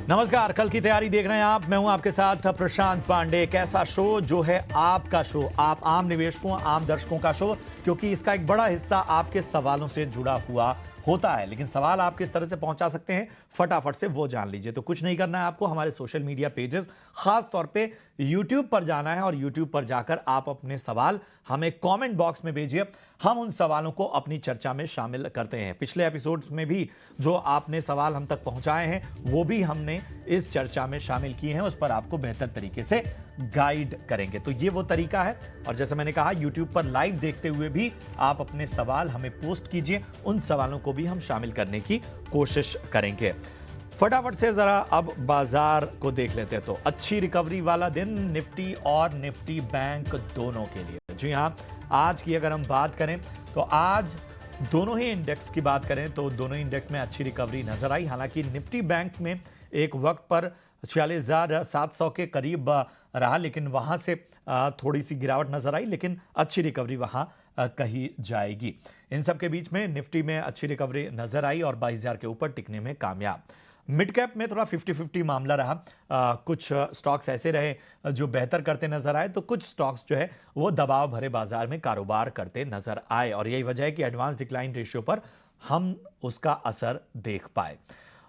नमस्कार, कल की तैयारी देख रहे हैं आप। मैं हूं आपके साथ प्रशांत पांडे। एक ऐसा शो जो है आपका शो, आप आम निवेशकों, आम दर्शकों का शो, क्योंकि इसका एक बड़ा हिस्सा आपके सवालों से जुड़ा हुआ होता है। लेकिन सवाल आप किस तरह से पहुंचा सकते हैं, फटाफट से वो जान लीजिए। तो कुछ नहीं करना है आपको, हमारे सोशल मीडिया पेजेस, खास तौर पे यूट्यूब पर जाना है और यूट्यूब पर जाकर आप अपने सवाल हमें कमेंट बॉक्स में भेजिए। हम उन सवालों को अपनी चर्चा में शामिल करते हैं। पिछले एपिसोड्स में भी जो आपने सवाल हम तक पहुंचाए हैं वो भी हमने इस चर्चा में शामिल किए हैं, उस पर आपको बेहतर तरीके से गाइड करेंगे। तो ये वो तरीका है। और जैसे मैंने कहा, यूट्यूब पर लाइव देखते हुए भी आप अपने सवाल हमें पोस्ट कीजिए, उन सवालों को भी हम शामिल करने की कोशिश करेंगे। फटाफट से जरा अब बाजार को देख लेते हैं। तो अच्छी रिकवरी वाला दिन निफ्टी और निफ्टी बैंक दोनों के लिए। जी हाँ, आज की अगर हम बात करें तो आज दोनों ही इंडेक्स की बात करें तो दोनों इंडेक्स में अच्छी रिकवरी नजर आई। हालांकि निफ्टी बैंक में एक वक्त पर 46,700 के करीब रहा, लेकिन वहां से थोड़ी सी गिरावट नजर आई, लेकिन अच्छी रिकवरी वहां कही जाएगी। इन सब के बीच में निफ्टी में अच्छी रिकवरी नजर आई और 22,000 के ऊपर टिकने में कामयाब। मिड कैप में थोड़ा 50-50 मामला रहा। कुछ स्टॉक्स ऐसे रहे जो बेहतर करते नजर आए, तो कुछ स्टॉक्स जो है वो दबाव भरे बाजार में कारोबार करते नजर आए। और यही वजह है कि एडवांस डिक्लाइन रेशियो पर हम उसका असर देख पाए।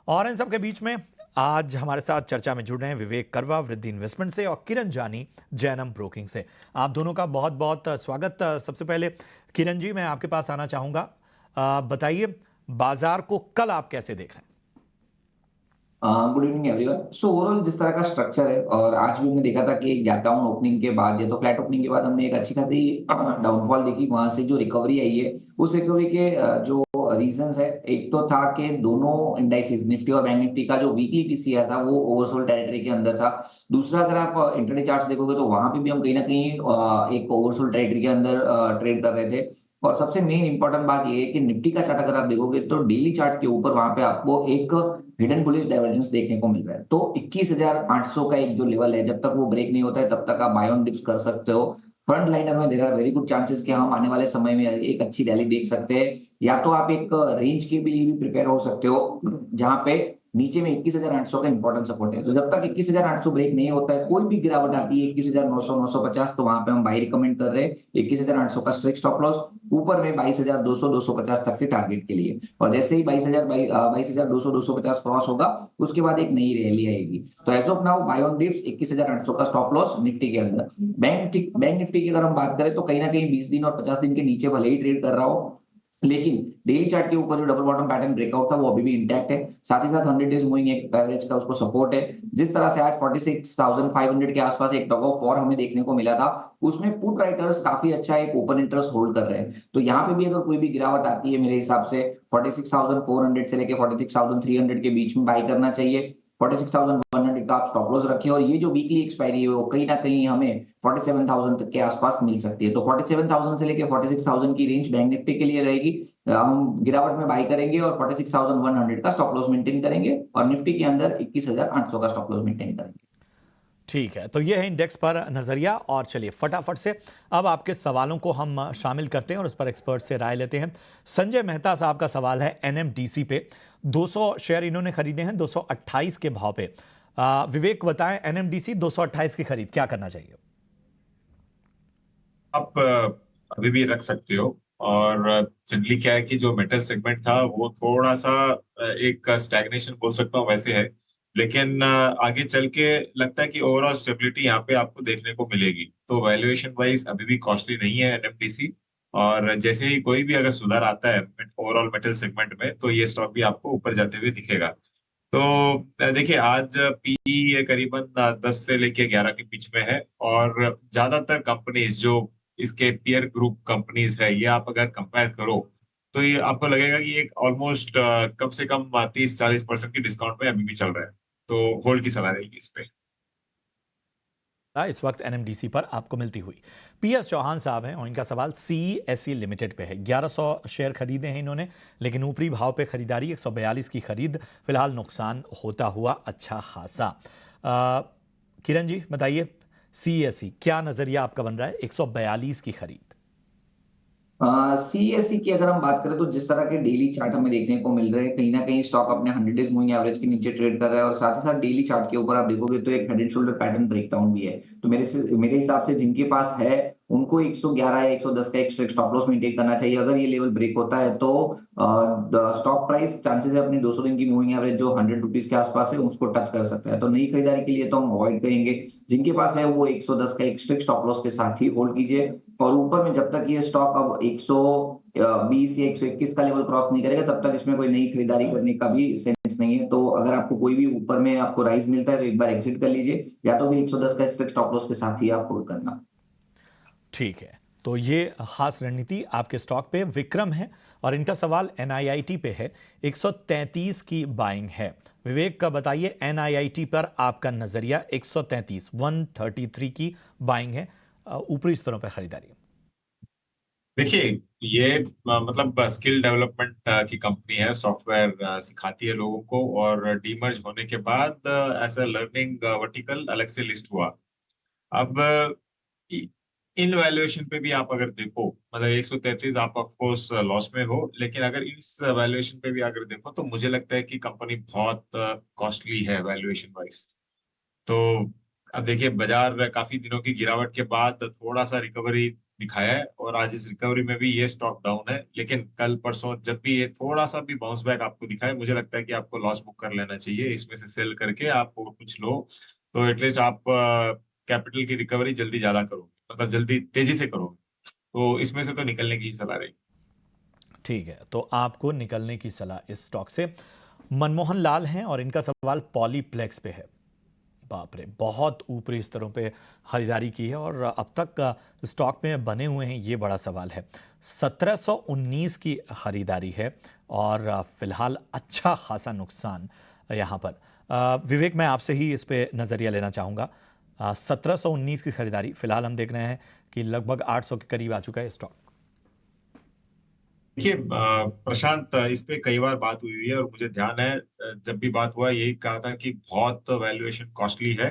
और इन सब के बीच में आज हमारे साथ चर्चा में जुड़ रहे हैं विवेक करवा, वृद्धि इन्वेस्टमेंट से, और किरण जानी, जैनम ब्रोकिंग से। आप दोनों का बहुत बहुत स्वागत। सबसे पहले किरण जी, मैं आपके पास आना चाहूंगा। बताइए, बाजार को कल आप कैसे देख रहे हैं? Good evening everyone. So overall जिस तरह का स्ट्रक्चर है, और आज भी हमने देखा था कि एक गैप डाउन ओपनिंग के बाद या तो फ्लैट ओपनिंग के बाद हमने एक अच्छी खासी डाउनफॉल देखी। वहां से जो रिकवरी आई है, उस रिकवरी के जो रीजंस है, एक तो था कि दोनों इंडाइसेस निफ्टी और बैंक निफ्टी का जो वीकली पीसीआर था वो ओवरसोल्ड टेरिटरी के अंदर था। दूसरा, अगर आप इंटरडे चार्ट्स देखोगे तो वहां पे भी हम कहीं ना कहीं एक ओवरसोल्ड टेरिटरी के अंदर ट्रेड कर रहे थे। और सबसे मेन इंपॉर्टेंट बात ये है कि निफ्टी का चार्ट अगर आप देखोगे तो डेली चार्ट के ऊपर वहां पे आपको एक हिडन बुलिश डाइवर्जेंस देखने को मिल रहा है। तो 21,800 का एक जो लेवल है, जब तक वो ब्रेक नहीं होता है तब तक आप बाय ऑन डिप्स कर सकते हो। फ्रंट लाइनर में there are very good chances कि हम आने वाले समय में एक अच्छी रैली देख सकते हैं। या तो आप एक रेंज के लिए भी प्रिपेयर हो सकते हो, जहां पे नीचे में 21,800 का इंपॉर्टेंट सपोर्ट है। तो जब तक 21,800 ब्रेक नहीं होता है, कोई भी गिरावट आती है 21,900 950, तो वहां पे हम बाई रिकमेंड कर रहे हैं। 21,800 का स्ट्रिक्ट स्टॉप लॉस, ऊपर में 22,200 250 तक के टारगेट के लिए। और जैसे ही 22,200 250 क्रॉस होगा, उसके बाद एक नई रैली आएगी। तो as of now buy on dips 21,800 का स्टॉप लॉस निफ्टी के अंदर। बैंक निफ्टी की अगर हम बात करें तो कहीं ना कहीं 20 दिन और 50 दिन के नीचे भले ही ट्रेड कर रहा हो, लेकिन डेली चार्ट के ऊपर जो डबल बॉटम पैटर्न ब्रेकआउट था वो अभी भी इंटैक्ट है। साथ ही साथ 100 डेज मूविंग एवरेज का उसको सपोर्ट है। जिस तरह से आज 46,500 के आसपास एक टग ऑफ वॉर हमें देखने को मिला था, उसमें पुट राइटर्स काफी अच्छा एक ओपन इंटरेस्ट होल्ड कर रहे हैं। तो यहाँ पे भी अगर कोई भी गिरावट आती है, मेरे हिसाब से 46,400 से लेके 46,300 के बीच में बाई करना चाहिए। 46,100 का आप स्टॉप लॉस रखें, और ये जो वीकली एक्सपायरी है वो कहीं ना कहीं हमें 47,000 तक के आसपास मिल सकती है। तो 47,000 से लेके 46,000 की रेंज बैंक निफ्टी के लिए रहेगी। हम गिरावट में बाई करेंगे और 46,100 का स्टॉप लॉस मेंटेन करेंगे, और निफ्टी के अंदर 21,800 का स्टॉप लॉस मेंटेन करेंगे। ठीक है, तो ये है इंडेक्स पर नजरिया। और चलिए फटाफट से अब आपके सवालों को हम शामिल करते हैं और उस पर एक्सपर्ट से राय लेते हैं। संजय मेहता साहब का सवाल है एनएमडीसी पे। 200 शेयर इन्होंने खरीदे हैं 228 के भाव पे। विवेक बताएं, एनएमडीसी 228 की खरीद क्या करना चाहिए? आप अभी भी रख सकते हो। और जनरली क्या है कि जो मेटल सेगमेंट था वो थोड़ा सा एक स्टैग्नेशन बोल सकता हूँ वैसे है। लेकिन आगे चल के लगता है कि ओवरऑल स्टेबिलिटी यहाँ पे आपको देखने को मिलेगी। तो वैल्यूएशन वाइज अभी भी कॉस्टली नहीं है एनएमडीसी। और जैसे ही कोई भी अगर सुधार आता है ओवरऑल मेटल सेगमेंट में, तो ये स्टॉक भी आपको ऊपर जाते हुए दिखेगा। तो देखिए, आज पीई करीबन 10 से लेके 11 के बीच में है। और ज्यादातर कंपनीज जो इसके पीयर ग्रुप कंपनीज है, ये आप अगर कंपेयर करो तो ये आपको लगेगा कि एक ऑलमोस्ट कम से कम 30-40% की डिस्काउंट में अभी भी चल रहा है। तो होल्ड की सलाह रहेगी इस पे। इस वक्त एनएमडीसी पर आपको मिलती हुई। पीएस चौहान साहब हैं और इनका सवाल सीईएससी लिमिटेड पे है। 1100 शेयर खरीदे हैं इन्होंने, लेकिन ऊपरी भाव पे खरीदारी, 142 की खरीद, फिलहाल नुकसान होता हुआ अच्छा खासा। किरण जी बताइए, सीईएससी क्या नजरिया आपका बन रहा है 142 की खरीद? सीएससी की अगर हम बात करें तो जिस तरह के डेली चार्ट हमें देखने को मिल रहे हैं, कहीं ना कहीं स्टॉक अपने 100 डेज मूविंग एवरेज के नीचे ट्रेड कर रहा है, और साथ ही साथ डेली चार्ट के ऊपर आप देखोगे तो एक head and shoulder pattern breakdown भी है। तो मेरे हिसाब से जिनके पास है उनको 111 या 110 का एक स्टॉप लॉस मेंटेन करना चाहिए। अगर ये लेवल ब्रेक होता है तो स्टॉक प्राइस चांसेस है अपनी 200 दिन की मूविंग एवरेज जो 100 रुपीज के आसपास है उसको टच कर सकता है। तो नई खरीदारी के लिए तो हम अवॉइड करेंगे। जिनके पास है वो 110 का एक स्ट्रिक्ट स्टॉप लॉस के साथ ही होल्ड कीजिए, और ऊपर में जब तक ये स्टॉक अब 120 या 121 का लेवल क्रॉस नहीं करेगा तब तक इसमें कोई नई खरीदारी करने का भी सेंस नहीं है। तो अगर आपको कोई भी ऊपर में आपको राइज मिलता है तो एक बार एग्जिट कर लीजिए, या तो फिर 110 का स्ट्रिक्ट स्टॉप लॉस के साथ ही आप होल्ड करना। ठीक है, तो ये खास रणनीति आपके स्टॉक पे विक्रम है और इनका सवाल एनआईआईटी पे है। 133 की बाइंग है। विवेक का बताइए एनआईआईटी पर आपका नजरिया। 133 की बाइंग है, ऊपरी स्तरों पर खरीदारी। देखिए, ये मतलब स्किल डेवलपमेंट की कंपनी है, सॉफ्टवेयर सिखाती है लोगों को, और डीमर्ज होने के बाद ऐसा लर्निंग वर्टिकल अलग से लिस्ट हुआ। अब इ- इन वैल्यूएशन पे भी आप अगर देखो, मतलब 133 आप ऑफ कोर्स लॉस में हो, लेकिन अगर इस वैल्यूएशन पे भी अगर देखो तो मुझे लगता है कि कंपनी बहुत कॉस्टली है वैल्यूएशन वाइज। तो अब देखिए, बाजार काफी दिनों की गिरावट के बाद थोड़ा सा रिकवरी दिखाया है, और आज इस रिकवरी में भी ये स्टॉक डाउन है। लेकिन कल परसों जब भी ये थोड़ा सा भी बाउंस बैक आपको दिखाए, मुझे लगता है कि आपको लॉस बुक कर लेना चाहिए, इसमें से सेल करके आप कुछ लो, तो एटलीस्ट आप कैपिटल की रिकवरी जल्दी ज्यादा करोगे, मतलब जल्दी तेजी से करोगे। तो इसमें से तो निकलने की ही सलाह रहेगी। ठीक है, तो आपको निकलने की सलाह इस स्टॉक से। मनमोहन लाल हैं और इनका सवाल पॉलीप्लेक्स पे है। बाप रे, बहुत ऊपरी स्तरों पे खरीदारी की है और अब तक स्टॉक में बने हुए हैं, ये बड़ा सवाल है। 1719 की खरीदारी है और फिलहाल अच्छा खासा नुकसान यहाँ पर। विवेक, मैं आपसे ही इस पे नज़रिया लेना चाहूँगा। 1719 की खरीदारी, फिलहाल हम देख रहे हैं कि लगभग 800 के करीब आ चुका है स्टॉक। देखिए प्रशांत, इस पे कई बार बात हुई है, और मुझे ध्यान है जब भी बात हुआ यही कहा था कि बहुत वैल्यूएशन कॉस्टली है।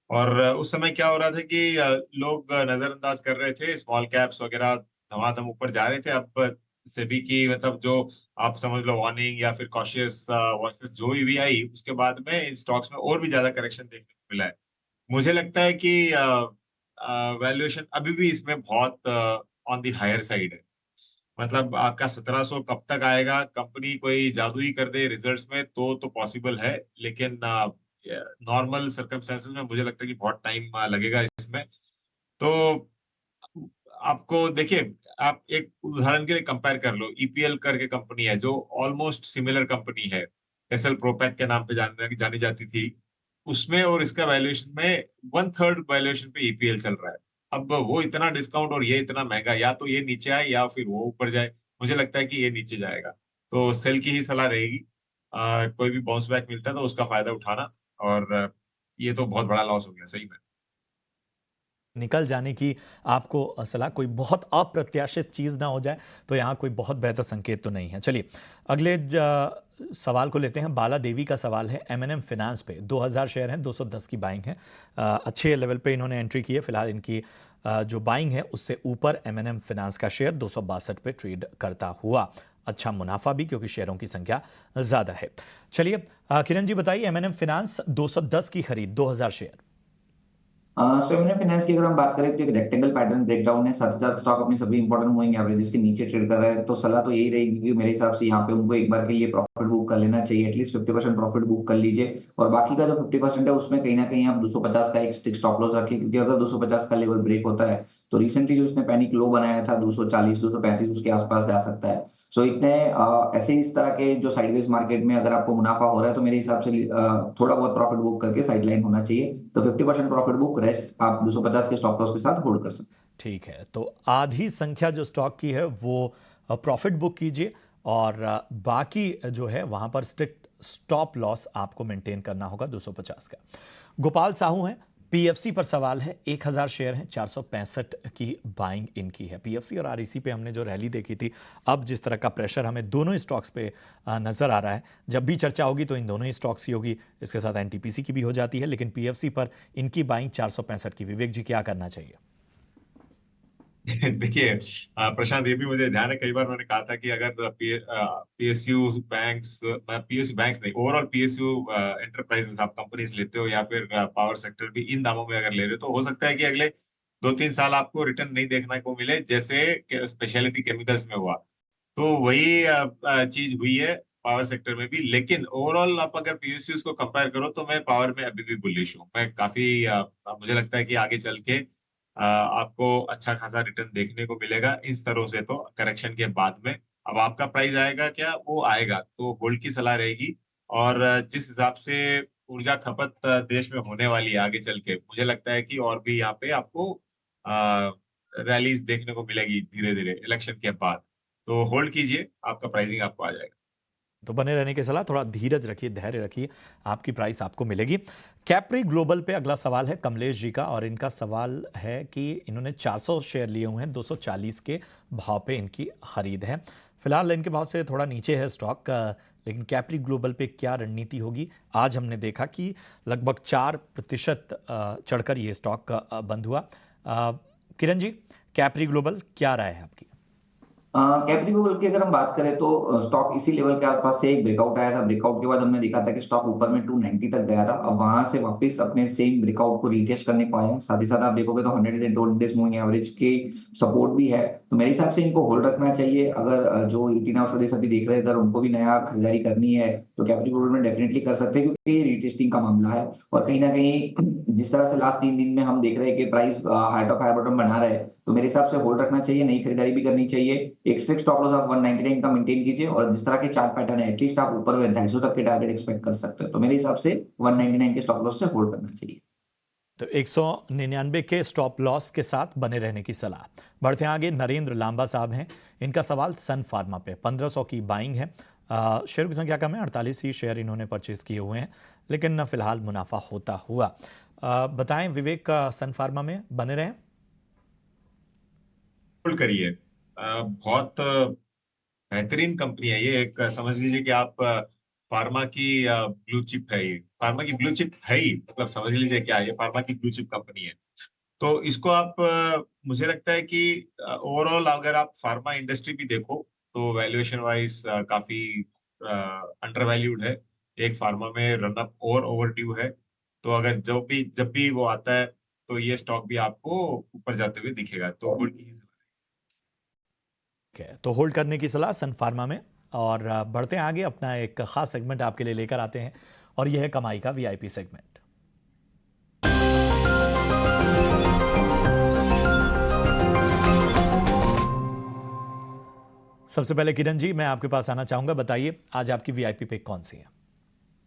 और उस समय क्या हो रहा था कि लोग नजरअंदाज कर रहे थे, स्मॉल कैप्स वगैरह धमाधम ऊपर जा रहे थे। अब सेबी की मतलब जो आप समझ लो वार्निंग या फिर कॉशियस वॉइसेस जो भी आई, उसके बाद में इन स्टॉक्स में और भी ज्यादा करेक्शन देखने को मिला है। मुझे लगता है कि वैल्यूएशन अभी भी इसमें बहुत ऑन दी हायर साइड है। मतलब आपका 1700 कब तक आएगा? कंपनी कोई जादू ही कर दे रिजल्ट्स में तो पॉसिबल है, लेकिन नॉर्मल सर्कमस्टेंसेस में मुझे लगता है कि बहुत टाइम लगेगा इसमें। तो आपको देखिए, आप एक उदाहरण के लिए कंपेयर कर लो, ईपीएल करके कंपनी है जो ऑलमोस्ट सिमिलर कंपनी है, एसएल प्रोपैक के नाम पे जानी जाती थी। उसमें और इसका वैल्यूएशन में 1/3 वैल्यूएशन पे ईपीएल चल रहा है। अब वो इतना डिस्काउंट और ये इतना महंगा, या तो ये नीचे आए या फिर वो ऊपर जाए। मुझे लगता है कि ये नीचे जाएगा, तो सेल की ही सलाह रहेगी। कोई भी बाउंस बैक मिलता है तो उसका फायदा उठाना। और ये तो बहुत बड़ा लॉस हो गया सही में। निकल जाने की आपको सलाह, कोई बहुत अप्रत्याशित चीज़ ना हो जाए तो यहाँ कोई बहुत बेहतर संकेत तो नहीं है। चलिए अगले सवाल को लेते हैं। बाला देवी का सवाल है एमएनएम फिनांस पे। 2000 शेयर हैं, 210 की बाइंग है। अच्छे लेवल पे इन्होंने एंट्री की है। फिलहाल इनकी जो बाइंग है उससे ऊपर एमएनएम फिनांस का शेयर 262 पे ट्रेड करता हुआ। अच्छा मुनाफा भी, क्योंकि शेयरों की संख्या ज़्यादा है। चलिए किरण जी बताइए, एमएनएम फिनांस 210 की खरीद, 2000 शेयर। स्टेमिना फाइनेंस की अगर हम बात करें तो एक रेक्टेंगल पैटर्न ब्रेकडाउन है, साथ ही साथ स्टॉक अपनी सभी इंपॉर्टेंट मूविंग एवरेजेस के नीचे ट्रेड कर रहा है। तो सलाह तो यही रहेगी कि मेरे हिसाब से यहाँ पे उनको एक बार के लिए प्रॉफिट बुक कर लेना चाहिए, एटलीस्ट 50% प्रॉफिट बुक कर लीजिए, और बाकी का जो 50% है उसमें कहीं ना कहीं आप 250 का एक स्टिक स्टॉप लॉस रखिए, क्योंकि अगर 250 का लेवल ब्रेक होता है तो रिसेंटली जो इसने पैनिक लो बनाया था 240 235 उसके आसपास जा सकता है। सो इतने ऐसे इस तरह के जो साइडवेज मार्केट में अगर आपको मुनाफा हो रहा है तो मेरे हिसाब से थोड़ा बहुत प्रॉफिट बुक करके साइडलाइन होना चाहिए। तो 50% प्रॉफिट बुक, रेस्ट आप 250 के स्टॉप लॉस के साथ होल्ड कर सकते हैं। ठीक है, तो आधी संख्या जो स्टॉक की है वो प्रॉफिट बुक कीजिए, और बाकी जो है वहां पर स्ट्रिक्ट स्टॉप लॉस आपको मेंटेन करना होगा 250 का। गोपाल साहू हैं, पीएफसी पर सवाल है। 1000 शेयर हैं, 465 की बाइंग इनकी है। पीएफसी और आरईसी पे हमने जो रैली देखी थी, अब जिस तरह का प्रेशर हमें दोनों ही स्टॉक्स पे नजर आ रहा है। जब भी चर्चा होगी तो इन दोनों ही स्टॉक्स की होगी, इसके साथ एनटीपीसी की भी हो जाती है, लेकिन पीएफसी पर इनकी बाइंग 465 की। विवेक जी क्या करना चाहिए? देखिए प्रशांत, ये भी मुझे ध्यान है, कई बार मैंने कहा था कि अगर पीएसयू बैंक्स, पीएसयू बैंक्स नहीं, ओवरऑल पीएसयू एंटरप्राइजेस आप कंपनीज लेते हो या फिर पावर सेक्टर भी इन दामों में अगर ले रहे हो, तो हो सकता है कि अगले 2-3 साल आपको रिटर्न नहीं देखने को मिले, जैसे स्पेशलिटी केमिकल्स में हुआ। तो वही चीज हुई है पावर सेक्टर में भी। लेकिन ओवरऑल आप अगर पीएसयूज को कंपेयर करो तो मैं पावर में अभी भी बुलिश हूँ। मैं काफी मुझे लगता है कि आगे चल के आपको अच्छा खासा रिटर्न देखने को मिलेगा इन स्तरों से, तो करेक्शन के बाद में। अब आपका प्राइस आएगा क्या, वो आएगा तो होल्ड की सलाह रहेगी। और जिस हिसाब से ऊर्जा खपत देश में होने वाली है आगे चल के, मुझे लगता है कि और भी यहाँ पे आपको रैलीज देखने को मिलेगी धीरे धीरे इलेक्शन के बाद। तो होल्ड कीजिए, आपका प्राइसिंग आपको आ जाएगा। तो बने रहने की सलाह, थोड़ा धीरज रखिए, धैर्य रखिए, आपकी प्राइस आपको मिलेगी। कैप्री ग्लोबल पे अगला सवाल है कमलेश जी का, और इनका सवाल है कि इन्होंने 400 शेयर लिए हुए हैं, 240 के भाव पे इनकी खरीद है। फिलहाल इनके भाव से थोड़ा नीचे है स्टॉक, लेकिन कैप्री ग्लोबल पे क्या रणनीति होगी? आज हमने देखा कि लगभग 4% चढ़कर ये स्टॉक बंद हुआ। किरण जी, कैप्री ग्लोबल क्या राय है आपकी? कैप्री ग्लोबल की अगर हम बात करें तो स्टॉक इसी लेवल के आसपास से एक ब्रेकआउट आया था। ब्रेकआउट के बाद हमने देखा था कि स्टॉक ऊपर में 290 तक गया था। अब वहां से वापस अपने सेम ब्रेकआउट को रीटेस्ट करने को आया है। साथ ही साथ आप देखोगे तो 100 से 200 डेज मूविंग एवरेज की सपोर्ट भी है। तो मेरे हिसाब से इनको होल्ड रखना चाहिए। अगर जो 18 आवर्स अभी देख रहे हैं, अगर उनको भी नया खरीदारी करनी है तो कैप्री ग्लोबल में डेफिनेटली कर सकते हैं, क्योंकि रीटेस्टिंग का मामला है। और कहीं ना कहीं जिस तरह से लास्ट 3 दिन में हम देख रहे हैं कि price high top high bottom बना रहे हैं, तो मेरे हिसाब से होल्ड रखना चाहिए, नई खरीदारी भी करनी चाहिए। एक स्ट्रिक्ट स्टॉप लॉस आप 199 का मेंटेन कीजिए, और जिस तरह के चार्ट पैटर्न है एटलीस्ट आप ऊपर में 250 तक के टारगेट एक्सपेक्ट कर सकते हो। तो मेरे हिसाब से 199 के स्टॉप लॉस से होल्ड करना चाहिए। तो 199 के स्टॉप लॉस के साथ बने रहने की सलाह। बढ़ते हैं आगे, नरेंद्र लांबा साहब हैं, इनका सवाल सन फार्मा पे 1500 की बाइंग है। शेयर की संख्या कम है, 48 ही शेयर इन्होंने परचेज किए हुए हैं, लेकिन फिलहाल मुनाफा होता हुआ। बताएं विवेक, सन फार्मा में बने रहें? होल्ड करिए। बहुत बेहतरीन कंपनी है ये। एक समझ लीजिए कि आप फार्मा की ब्लू चिप है ये। फार्मा की ब्लू चिप है ही, मतलब समझ लीजिए क्या है, ये फार्मा की ब्लू चिप कंपनी है। तो इसको आप मुझे लगता है कि ओवरऑल अगर आप फार्मा इंडस्ट्री भी देखो तो वैल्यूएशन वाइज काफी अंडर वैल्यूड है। एक फार्मा में रनअप और ओवर ड्यू है। तो अगर जब भी वो आता है तो ये स्टॉक भी आपको ऊपर जाते हुए दिखेगा। तो होल्ड कीजिए। तो होल्ड करने की सलाह सन फार्मा में। और बढ़ते हैं आगे, अपना एक खास सेगमेंट आपके लिए लेकर आते हैं, और यह है कमाई का वीआईपी सेगमेंट। सबसे पहले किरण जी, मैं आपके पास आना चाहूंगा, बताइए आज आपकी वीआईपी पिक कौन सी है?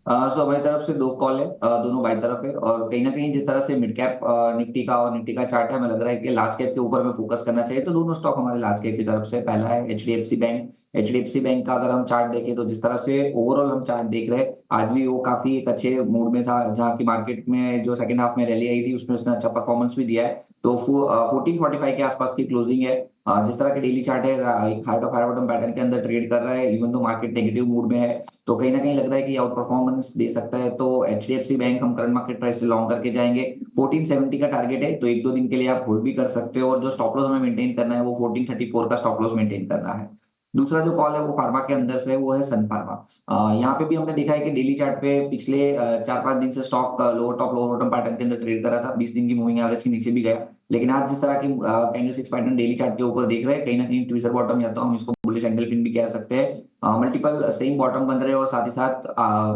सो हमारी तरफ से 2 कॉल है, दोनों बाई तरफ है। और कहीं ना कहीं जिस तरह से मिड कैप निफ्टी का और निफ्टी का चार्ट है, हमें लग रहा है कि लार्ज कैप के ऊपर में फोकस करना चाहिए। तो दोनों स्टॉक हमारे लार्ज कैप की तरफ से। पहला है एचडीएफसी बैंक। एचडीएफसी बैंक का अगर हम चार्ट देखें तो जिस तरह से ओवरऑल हम चार्ट देख रहे हैं, आज भी वो काफी एक अच्छे मूड में था। जहाँ की मार्केट में जो सेकंड हाफ में रैली आई थी उसमें उसने अच्छा परफॉर्मेंस भी दिया है। तो 1445 के आसपास की क्लोजिंग है। जिस तरह के डेली चार्ट है, एक high top high bottom pattern के अंदर ट्रेड कर रहा है, even though market negative mood में है। तो कहीं ना कहीं लग रहा है कि आउट परफॉर्मेंस दे सकता है। तो एचडीएफसी बैंक हम करंट मार्केट प्राइस से लॉन्ग करके जाएंगे। 1470 का टारगेट है, तो 1-2 दिन के लिए आप होल्ड भी कर सकते हो। और जो स्टॉप लॉस हमें मेंटेन करना है वो 1434 का स्टॉप लॉस मेंटेन करना है। दूसरा जो कॉल है वो फार्मा के अंदर से, वो है सन फार्मा। यहाँ पे भी हमने देखा है कि डेली चार्ट पे पिछले 4-5 दिन से stock lower top lower bottom pattern के अंदर ट्रेड कर रहा था। 20 दिन की मूविंग एवरेज के नीचे भी गया। लेकिन आज जिस तरह की कैंडलस्टिक्स पैटर्न डेली चार्ट के ऊपर देख रहे हैं, कहीं ना कहीं ट्विजर बॉटम, या तो हम इसको बुलिश एंगल पिन भी कह सकते हैं, मल्टीपल सेम बॉटम बन रहे हैं, और साथ ही साथ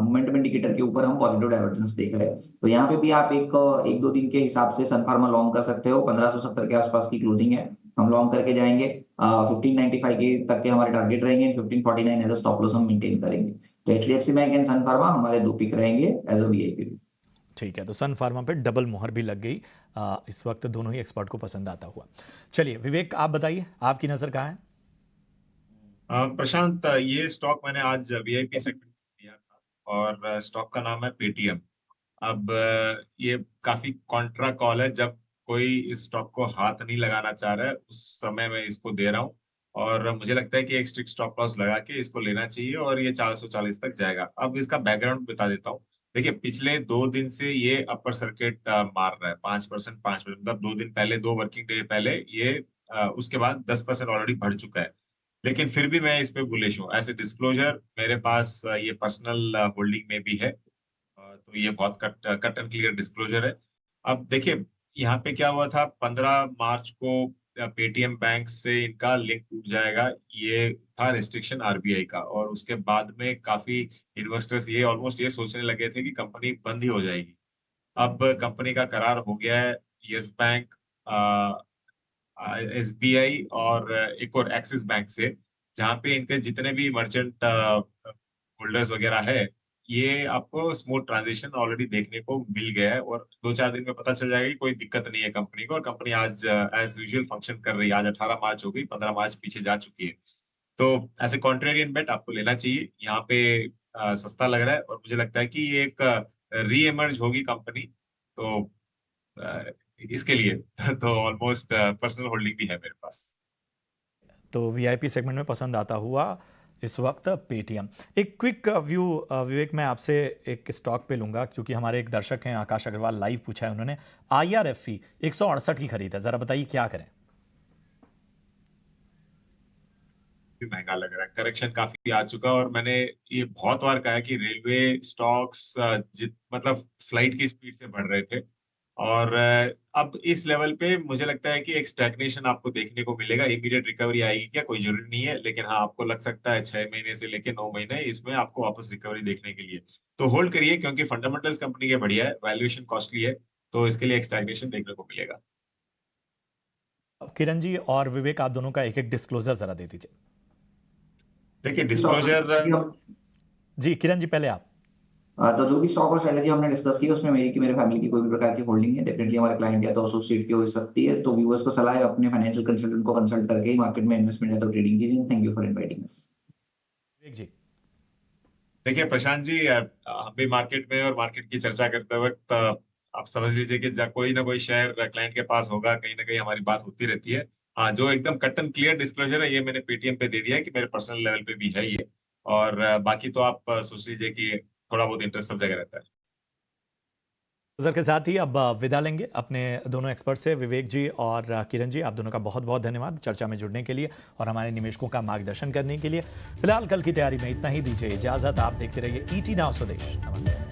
मोमेंटम इंडिकेटर के ऊपर हम पॉजिटिव डाइवर्जेंस देख रहे हैं। तो यहाँ पे भी आप एक दो दिन के हिसाब से सन फार्मा लॉन्ग कर सकते हो। 1570 के आसपास की क्लोजिंग है, हम लॉन्ग करके जाएंगे। 1595 के तक के हमारे टारगेट रहेंगे। 1549 एज अ स्टॉप लॉस हम मेंटेन करेंगे। तो एचडीएफसी बैंक एंड सन फार्मा हमारे 2 पिक रहेंगे एज अ वीआईपी। ठीक है, तो सन फार्मा पे डबल मोहर भी लग गई। इस वक्त दोनों ही एक्सपर्ट को पसंद आता हुआ। चलिए विवेक, आप बताइए आपकी नजर कहाँ है? प्रशांत, ये स्टॉक मैंने आज वीआईपी सेगमेंट में दिया था, और स्टॉक का नाम है पेटीएम। अब ये काफी कॉन्ट्रा कॉल है। जब कोई इस स्टॉक को हाथ नहीं लगाना चाह रहा है उस समय मैं इसको दे रहा हूँ। और मुझे लगता है कि एक स्ट्रिक्ट स्टॉप लॉस लगा के इसको लेना चाहिए, और ये 440 तक जाएगा। अब इसका बैकग्राउंड बता देता हूँ। देखिए, पिछले 2 दिन से ये अपर सर्किट मार रहा है 5%, 5%। मतलब 2 दिन पहले, 2 वर्किंग डे पहले ये उसके बाद 10% ऑलरेडी बढ़ चुका है। लेकिन फिर भी मैं इस पे बुलिश हूँ। एज ए डिस्क्लोजर मेरे पास ये पर्सनल होल्डिंग में भी है। तो ये बहुत कट एंड क्लियर डिस्क्लोजर है। अब देखिए यहाँ पे क्या हुआ था, 15 मार्च को पेटीएम बैंक से इनका लिंक टूट जाएगा, ये था रेस्ट्रिक्शन आरबीआई का। और उसके बाद में काफी इन्वेस्टर्स ये ऑलमोस्ट ये सोचने लगे थे कि कंपनी बंद ही हो जाएगी। अब कंपनी का करार हो गया है। यस बैंक, एसबीआई और एक और एक्सिस बैंक से, जहाँ पे इनके जितने भी मर्चेंट होल्डर्स वगैरह है, ये आपको स्मूथ ट्रांजिशन ऑलरेडी देखने को मिल गया है। और 2-4 दिन में पता चल जाएगा कि कोई दिक्कत नहीं है कंपनी को, और कंपनी आज एज यूजुअल फंक्शन कर रही है। आज 18 मार्च हो गई, 15 मार्च पीछे जा चुकी है। तो ऐसे कॉन्ट्रेरियन बेट आपको लेना चाहिए यहाँ पे। सस्ता लग रहा है और मुझे लगता है कि ये एक री एमर्ज होगी कंपनी। तो अ, इसके लिए तो ऑलमोस्ट पर्सनल होल्डिंग भी है मेरे पास। तो वीआईपी सेगमेंट में पसंद आता हुआ इस वक्त पेटीएम। एक क्विक व्यू विवेक, मैं आपसे एक स्टॉक पे लूंगा क्योंकि हमारे एक दर्शक हैं आकाश अग्रवाल, लाइव पूछा है उन्होंने। आईआरएफसी 168 की खरीद है, जरा बताइए क्या करें। भी महंगा लग रहा है, करेक्शन काफी आ चुका है। और मैंने ये बहुत बार कहा है कि रेलवे स्टॉक्स मतलब फ्लाइट की स्पीड से बढ़ रहे थे। और अब इस लेवल पे मुझे लगता है कि एक स्टैग्नेशन आपको देखने को मिलेगा। इमीडिएट रिकवरी आएगी क्या, कोई जरूरी नहीं है, लेकिन हाँ आपको लग सकता है 6 महीने से लेकर 9 महीने इसमें आपको वापस रिकवरी देखने के लिए। तो होल्ड करिए, क्योंकि फंडामेंटल्स कंपनी के बढ़िया है, वैल्यूएशन कॉस्टली है, तो इसके लिए एक स्टैग्नेशन देखने को मिलेगा। अब किरण जी और विवेक, आप दोनों का एक एक डिस्क्लोजर जरा दे दीजिए। देखिए डिस्क्लोजर, जी किरण जी पहले आप। तो जो भी स्टॉक और स्ट्रेटेजी हमने डिस्कस की उसमें मेरी की मेरे फैमिली की कोई भी प्रकार की होल्डिंग है, डेफिनेटली हमारे क्लाइंट या तो एसोसिएट की हो सकती है। तो व्यूअर्स को सलाह है अपने फाइनेंशियल कंसल्टेंट को कंसल्ट करके ही मार्केट में इन्वेस्टमेंट या तो ट्रेडिंग कीजिए। Thank you for inviting us. Vivek ji. देखिए प्रशांत जी, हम भी मार्केट में और मार्केट की चर्चा करते वक्त आप समझ लीजिए कि कोई ना कोई शेयर क्लाइंट के पास होगा, कहीं ना कहीं हमारी बात होती रहती है। हाँ, जो एकदम कट एंड क्लियर डिस्क्लोजर है ये मैंने पेटीएम पे दे दिया है कि मेरे पर्सनल लेवल पे भी है ये। और बाकी तो आप सोच लीजिए कि थोड़ा बहुत इंटरेस्ट सब जगह रहता है। सर के साथ ही अब विदा लेंगे अपने दोनों एक्सपर्ट से, विवेक जी और किरण जी। आप दोनों का बहुत बहुत धन्यवाद चर्चा में जुड़ने के लिए और हमारे निवेशकों का मार्गदर्शन करने के लिए। फिलहाल कल की तैयारी में इतना ही, दीजिए इजाजत। आप देखते रहिए ईटी नाउ स्वदेश। नमस्ते।